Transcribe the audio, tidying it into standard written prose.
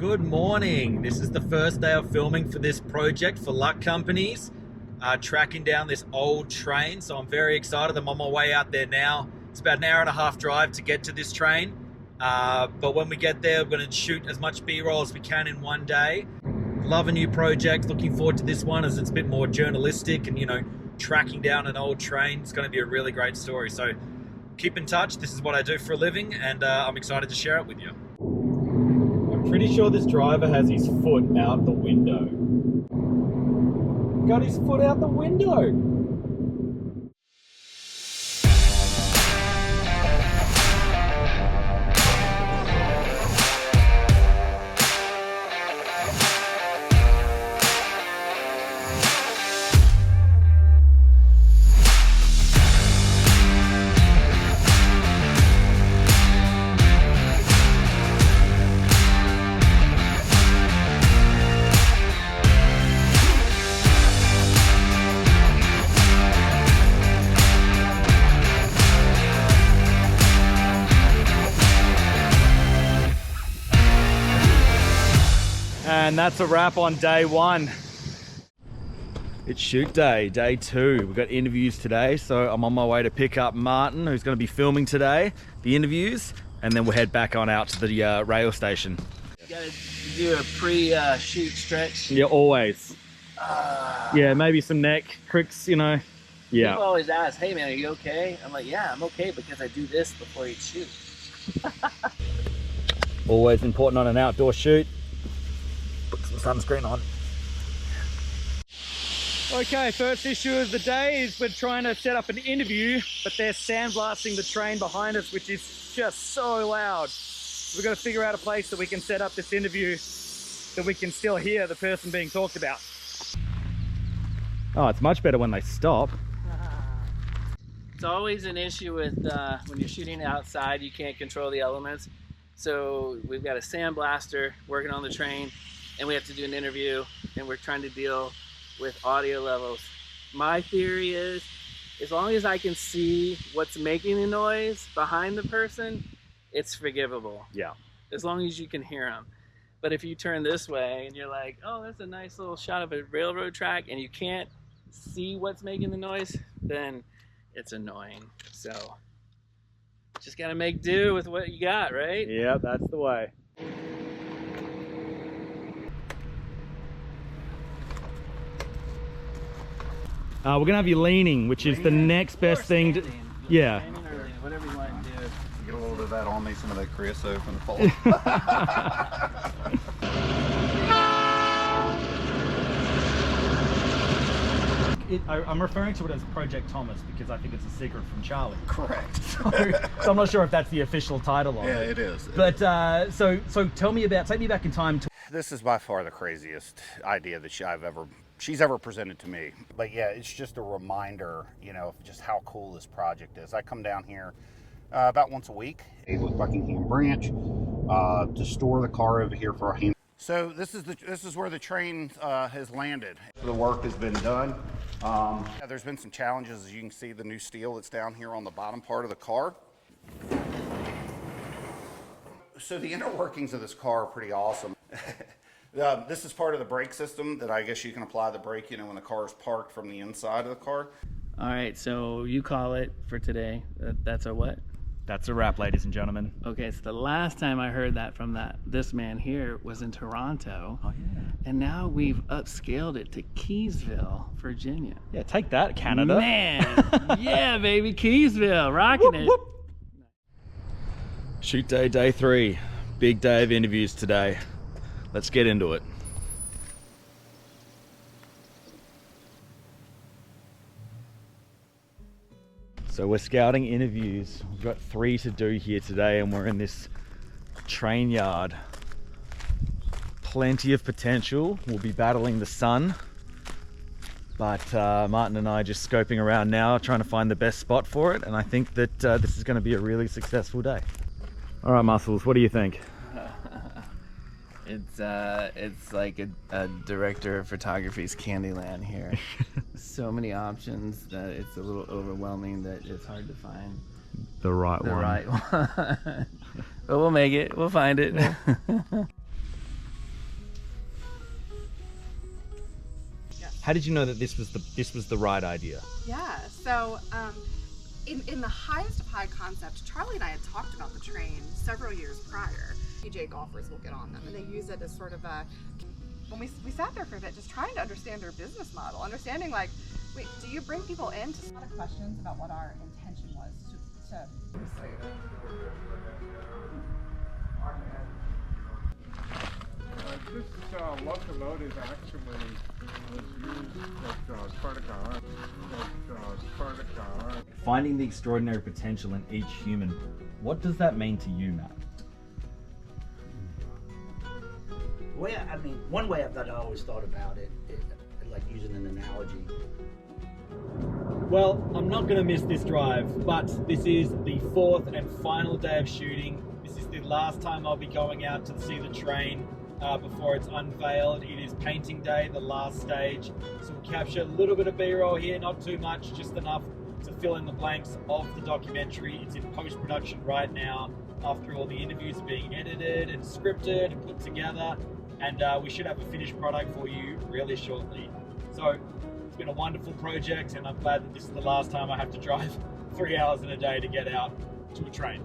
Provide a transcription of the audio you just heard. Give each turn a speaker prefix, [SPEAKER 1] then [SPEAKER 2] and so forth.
[SPEAKER 1] Good morning. This is the first day of filming for this project for Luck Companies, tracking down this old train. So I'm very excited. I'm on my way out there now. It's about an hour and a half drive to get to this train. But when we get there, we're going to shoot as much B-roll as we can in one day. Love a new project. Looking forward to this one as it's a bit more journalistic and, you know, tracking down an old train. It's going to be a really great story. So keep in touch. This is what I do for a living, and I'm excited to share it with you. I'm pretty sure this driver has his foot out the window. Got his foot out the window. And that's a wrap on day one. It's shoot day, day two. We've got interviews today, so I'm on my way to pick up Martin, who's going to be filming today, the interviews, and then we'll head back on out to the rail station.
[SPEAKER 2] You gotta do a pre-shoot stretch.
[SPEAKER 1] Yeah, always. Yeah, maybe some neck cricks, you know. Yeah.
[SPEAKER 2] People always ask, hey man, are you okay? I'm like, yeah, I'm okay because I do this before you shoot.
[SPEAKER 1] Always important on an outdoor shoot. Put some sunscreen on. Okay, first issue of the day is we're trying to set up an interview, but they're sandblasting the train behind us, which is just so loud. We've got to figure out a place that we can set up this interview that we can still hear the person being talked about. Oh, it's much better when they stop.
[SPEAKER 2] It's always an issue with when you're shooting outside, you can't control the elements. So we've got a sandblaster working on the train, and we have to do an interview, and we're trying to deal with audio levels. My theory is, as long as I can see what's making the noise behind the person, it's forgivable.
[SPEAKER 1] Yeah.
[SPEAKER 2] As long as you can hear them. But if you turn this way and you're like, oh, that's a nice little shot of a railroad track, and you can't see what's making the noise, then it's annoying. So just gotta make do with what you got, right?
[SPEAKER 1] Yeah, that's the way. We're gonna have you leaning, which is the next best thing to, yeah.
[SPEAKER 2] Standing or leaning, whatever you want to do.
[SPEAKER 3] Get a little bit of that on me, some of that creosote from the fall.
[SPEAKER 1] I'm referring to it as Project Thomas because I think it's a secret from Charlie.
[SPEAKER 3] Correct.
[SPEAKER 1] So I'm not sure if that's the official title of it.
[SPEAKER 3] Yeah, it is.
[SPEAKER 1] But so tell me about, take me back in time.
[SPEAKER 3] This is by far the craziest idea that she's ever presented to me. But yeah, it's just a reminder, you know, of just how cool this project is. I come down here about once a week with Buckingham Branch to store the car over here for a hand. So this is where the train has landed. The work has been done. There's been some challenges, as you can see, the new steel that's down here on the bottom part of the car. So the inner workings of this car are pretty awesome. This is part of the brake system that I guess you can apply the brake, you know, when the car is parked from the inside of the car.
[SPEAKER 2] All right, so you call it for today. That's a what?
[SPEAKER 1] That's a wrap, ladies and gentlemen.
[SPEAKER 2] Okay, so the last time I heard that from this man here was in Toronto. Oh yeah. And now we've upscaled it to Keysville, Virginia.
[SPEAKER 1] Yeah, take that, Canada.
[SPEAKER 2] Man, yeah, baby, Keysville, rocking it.
[SPEAKER 1] Whoop. Shoot day, day three. Big day of interviews today. Let's get into it. So we're scouting interviews. We've got 3 to do here today, and we're in this train yard. Plenty of potential. We'll be battling the sun, but Martin and I are just scoping around now, trying to find the best spot for it, and I think that this is going to be a really successful day. All right, Muscles, what do you think?
[SPEAKER 2] It's like a director of photography's Candyland here. So many options that it's a little overwhelming that it's hard to find
[SPEAKER 1] the right one.
[SPEAKER 2] But we'll make it. We'll find it.
[SPEAKER 1] How did you know that this was the right idea?
[SPEAKER 4] Yeah, so in the highest of high concept, Charlie and I had talked about the train several years prior. PJ golfers will get on them, and they use it as sort of a, when we sat there for a bit just trying to understand their business model, understanding like, wait, do you bring people in to a lot of questions about what our intention was to
[SPEAKER 5] This locomotive actually was used at Spartacar.
[SPEAKER 1] Finding the extraordinary potential in each human. What does that mean to you, Matt?
[SPEAKER 6] Well, I mean, one way that I always thought about it, like using an analogy.
[SPEAKER 1] Well, I'm not going to miss this drive, but this is the 4th and final day of shooting. This is the last time I'll be going out to see the train before it's unveiled. It is painting day, the last stage. So we'll capture a little bit of B-roll here, not too much, just enough to fill in the blanks of the documentary. It's in post-production right now, after all the interviews are being edited and scripted and put together. And we should have a finished product for you really shortly. So it's been a wonderful project, and I'm glad that this is the last time I have to drive 3 hours in a day to get out to a train.